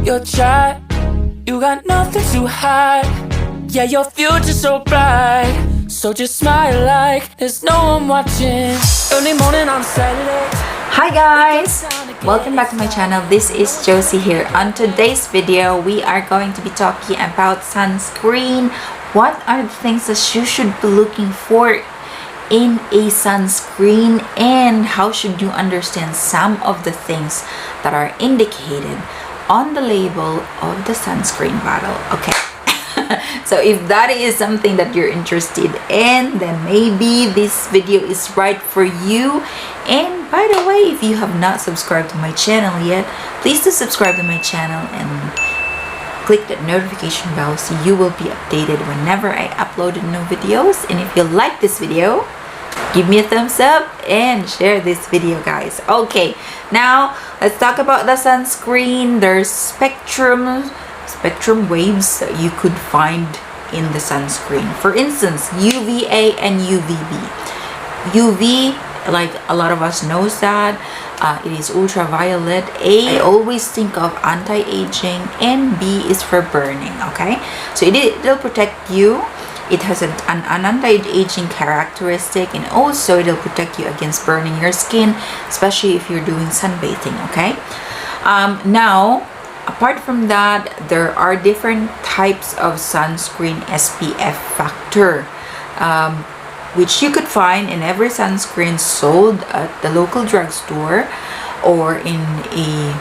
You're dry, you got nothing to hide. Yeah, your future's so bright. So just smile like there's no one watching. Early morning on Saturday. Hi guys! Welcome back to my channel. This is Jocy here. On today's video, we are going to be talking about sunscreen. What are the things that you should be looking for in a sunscreen, and how should you understand some of the things that are indicated on the label of the sunscreen bottle. Okay. So if that is something that you're interested in, then maybe this video is right for you. And by the way, if you have not subscribed to my channel yet, please do subscribe to my channel and click that notification bell so you will be updated whenever I upload new videos. And if you like this video, give me a thumbs up and share this video, guys. Okay, now let's talk about the sunscreen. There's spectrum waves that you could find in the sunscreen. For instance, UVA and UVB. UV, like a lot of us knows that it is ultraviolet. A, I always think of anti-aging, and B is for burning. Okay, so it'll protect you. It has an anti-aging characteristic, and also it'll protect you against burning your skin, especially if you're doing sunbathing. Okay, now apart from that, there are different types of sunscreen SPF factor, which you could find in every sunscreen sold at the local drugstore or in a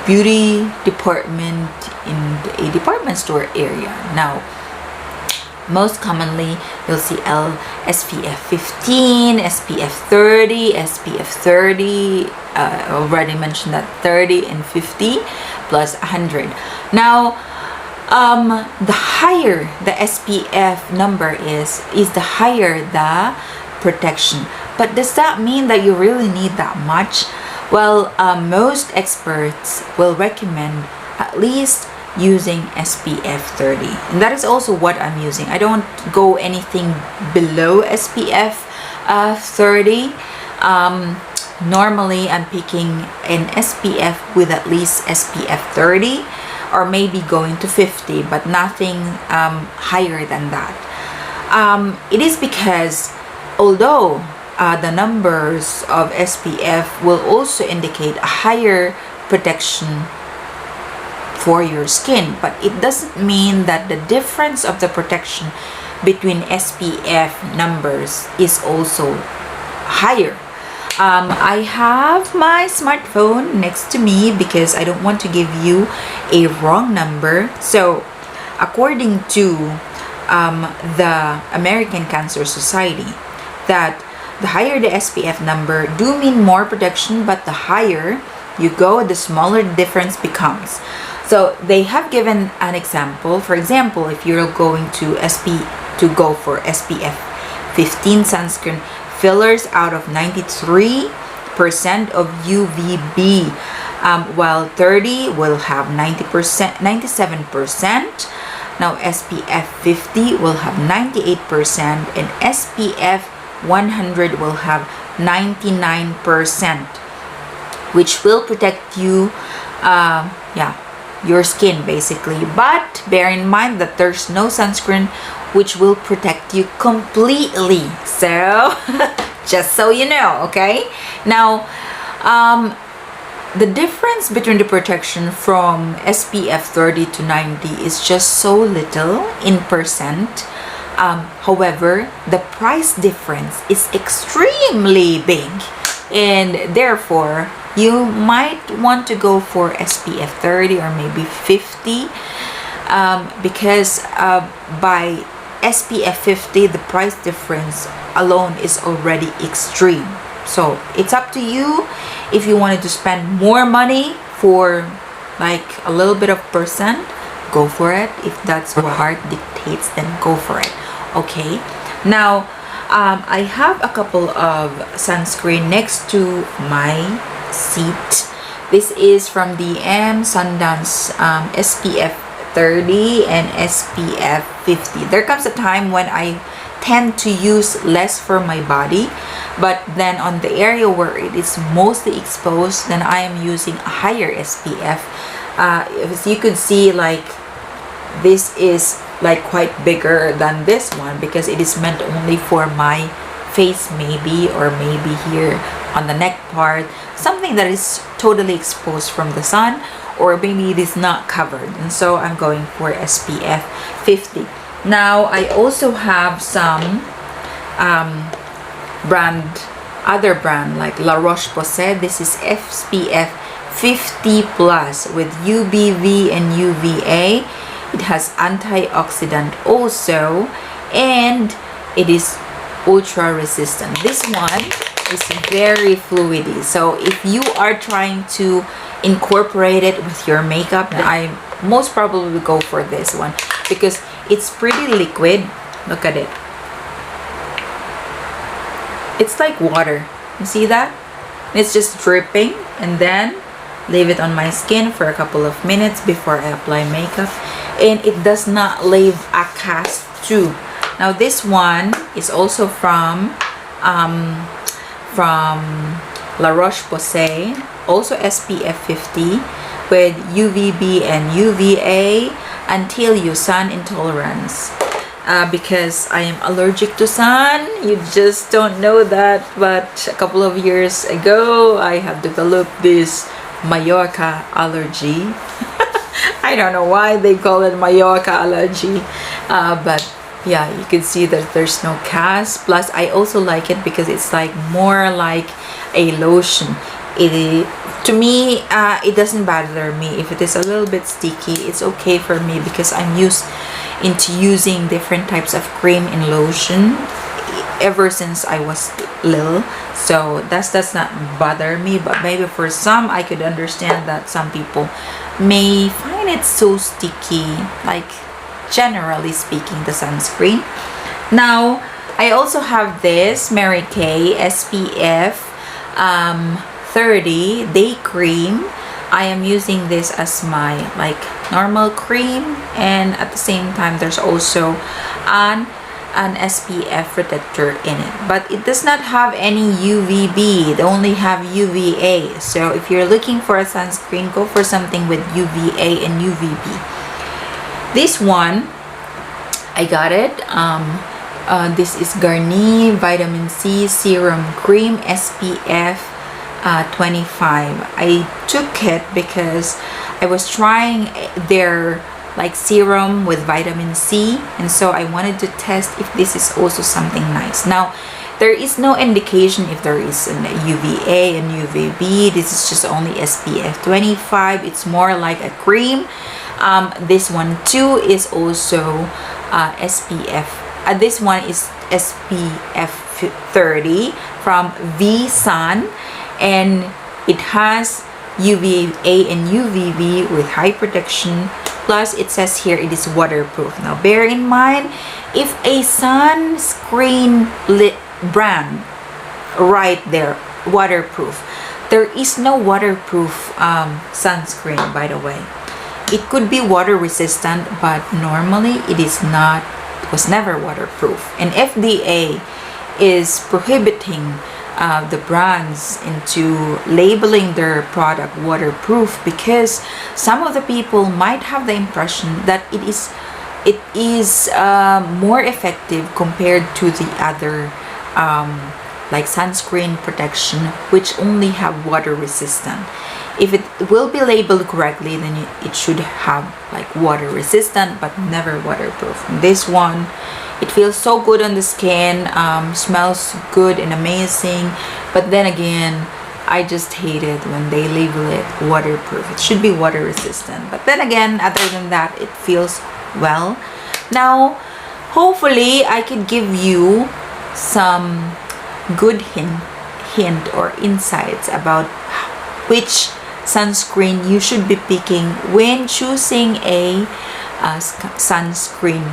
beauty department in a department store area. Now, most commonly, you'll see SPF 15, SPF 30, SPF 30. I already mentioned that 30 and 50 plus 100. Now, the higher the SPF number is the higher the protection. But does that mean that you really need that much? Well, most experts will recommend at least using SPF 30, and that is also what I'm using. I don't go anything below SPF 30. Normally I'm picking an SPF with at least SPF 30, or maybe going to 50, but nothing higher than that. It is because although the numbers of SPF will also indicate a higher protection for your skin, but it doesn't mean that the difference of the protection between SPF numbers is also higher. I have my smartphone next to me because I don't want to give you a wrong number. So according to the American Cancer Society, that the higher the SPF number do mean more protection, but the higher you go, the smaller the difference becomes. So they have given an example. For example, if you're going to go for SPF 15 sunscreen, fillers out of 93% of UVB, while 30 will have 97%. Now SPF 50 will have 98%, and SPF 100 will have 99%, which will protect you, your skin basically. But bear in mind that there's no sunscreen which will protect you completely, so just so you know. Okay, now the difference between the protection from SPF 30 to 90 is just so little in percent. However, the price difference is extremely big, and therefore you might want to go for SPF 30 or maybe 50, because by SPF 50 the price difference alone is already extreme. So it's up to you. If you wanted to spend more money for like a little bit of percent, go for it. If that's what heart dictates, then go for it. Okay, now I have a couple of sunscreen next to my seat. This is from DM Sundance, SPF 30 and SPF 50. There comes a time when I tend to use less for my body, But then on the area where it is mostly exposed, then I am using a higher SPF. As you could see, like this is like quite bigger than this one because it is meant only for my face, maybe, or maybe here on the neck part, something that is totally exposed from the sun, or maybe it is not covered, and so I'm going for SPF 50. Now I also have some other brand like La Roche Posse. This is SPF 50 plus with UVB and UVA. It has antioxidant also, and it is ultra resistant. This one is very fluidy, so if you are trying to incorporate it with your makeup, I most probably will go for this one because it's pretty liquid. Look at it. It's like water. You see that? It's just dripping, and then leave it on my skin for a couple of minutes before I apply makeup, and it does not leave a cast too. Now this one is also from La Roche Posse, also SPF 50 with UVB and UVA until you sun intolerance. Because I am allergic to sun. You just don't know that, but a couple of years ago I have developed this Mallorca allergy. I don't know why they call it Mallorca allergy, but yeah, you can see that there's no cast. Plus I also like it because it's like more like a lotion. To me, it doesn't bother me if it is a little bit sticky. It's okay for me because I'm used into using different types of cream and lotion ever since I was little, so that does not bother me. But maybe for some, I could understand that some people may find it so sticky, like generally speaking, the sunscreen. Now I also have this Mary Kay SPF 30 day cream. I am using this as my like normal cream, and at the same time there's also an SPF protector in it, but it does not have any UVB. It only have UVA. So if you're looking for a sunscreen, go for something with UVA and UVB. This one I got it. This is Garni Vitamin C Serum Cream SPF 25. I took it because I was trying their like serum with vitamin C, and so I wanted to test if this is also something nice. Now there is no indication if there is an UVA and UVB. This is just only SPF 25. It's more like a cream. This one too is also SPF. This one is SPF 30 from V Sun, and it has UVA and UVB with high protection. Plus it says here it is waterproof. Now bear in mind, if a sunscreen brand right there, waterproof, there is no waterproof sunscreen, by the way. It could be water resistant, but normally it is not, was never waterproof. And FDA is prohibiting the brands into labeling their product waterproof because some of the people might have the impression that it is more effective compared to the other like sunscreen protection, which only have water resistant. If it will be labeled correctly, then it should have like water resistant but never waterproof. This one, it feels so good on the skin, smells good and amazing, but then again, I just hate it when they label it waterproof. It should be water resistant, but then again, other than that, it feels well. Now hopefully I could give you some good hint or insights about which sunscreen you should be picking when choosing a sunscreen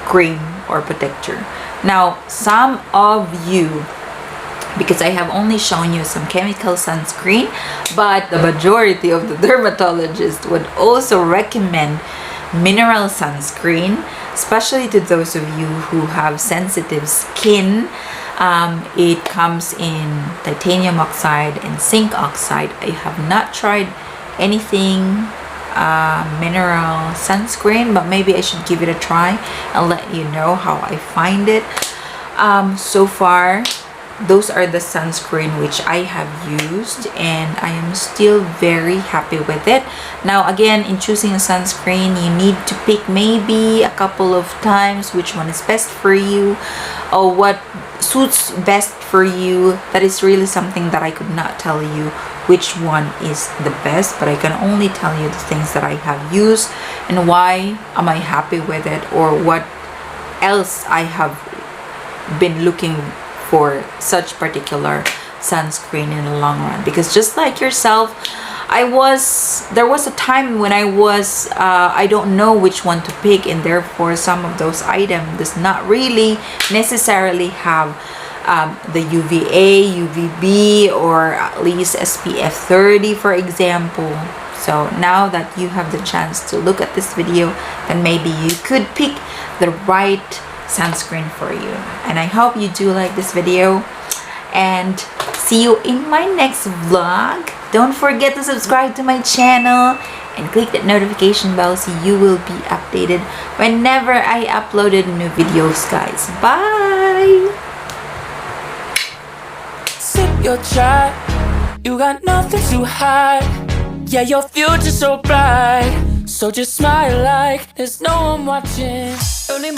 cream or protector. Now some of you, because I have only shown you some chemical sunscreen, but the majority of the dermatologists would also recommend mineral sunscreen, especially to those of you who have sensitive skin. It comes in titanium oxide and zinc oxide. I have not tried anything mineral sunscreen, but maybe I should give it a try and let you know how I find it. So far, those are the sunscreen which I have used, and I am still very happy with it. Now again, in choosing a sunscreen, you need to pick maybe a couple of times which one is best for you or what suits best for you. That is really something that I could not tell you which one is the best, but I can only tell you the things that I have used and why am I happy with it, or what else I have been looking for such particular sunscreen in the long run. Because just like yourself, there was a time when I don't know which one to pick, and therefore some of those items does not really necessarily have the UVA, UVB, or at least SPF 30, for example. So now that you have the chance to look at this video, then maybe you could pick the right sunscreen for you. And I hope you do like this video, and see you in my next vlog. Don't forget to subscribe to my channel and click that notification bell so you will be updated whenever I uploaded new videos, guys. Bye! Sip your chai, you got nothing to hide. Yeah, your future's so bright, so just smile like there's no one watching. Early